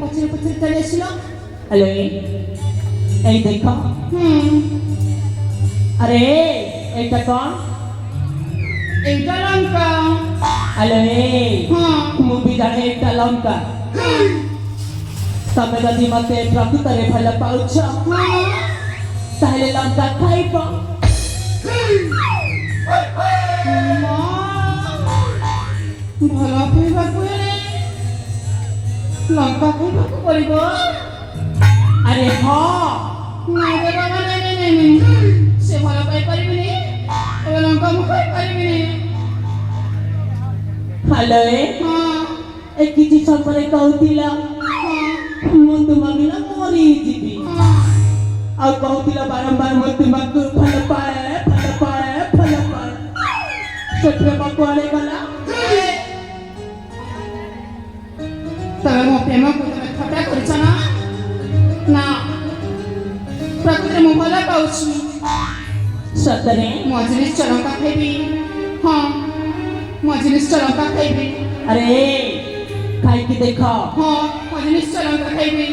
पचरे पचरे चले आसिलो हेलो এই দেখো अरे এইটা কোন এইটা লঙ্কা हेलो हां मुभी जाने এইটা লঙ্কা तमे যদি মতে প্রকৃতরে ভাল পাউছ তাহলে লঙ্কা খাইব ଭଲ ଖାଇବାକୁ ହେଲେ ଲଙ୍କା ଖାଇବାକୁ ପଡ଼ିବ अरे हाँ ନାଇଁ ରେ ବାବା ନାଇଁ ସେ ଭଲ ପାଇପାରିବିନି ଏବେ ଲଙ୍କା ମୁଁ ଖାଇପାରିବିନି हेलो ହଁ ए किछि समय कहूतिला ହଁ मु तुमबिना मरी जीवी आ कहूतिला बारंबार मु तुमको फल पाए सत्य बकवाले गला ତମେ ମୋ ପ୍ରେମକୁ ତମେ ଥଟ୍ଟା କରିଛ ନା ନା ପ୍ରକୃତରେ ମୁଁ ଭଲ ପାଉଛି सतरे ମୁଁ ଆଜି ନିଶ୍ଚୟ ଲଙ୍କା ଖାଇବି ହଁ ମୁଁ ଆଜି ନିଶ୍ଚୟ ଲଙ୍କା ଖାଇବି अरे खाई की देखो ହଁ ମୁଁ ଆଜି ନିଶ୍ଚୟ ଲଙ୍କା ଖାଇବି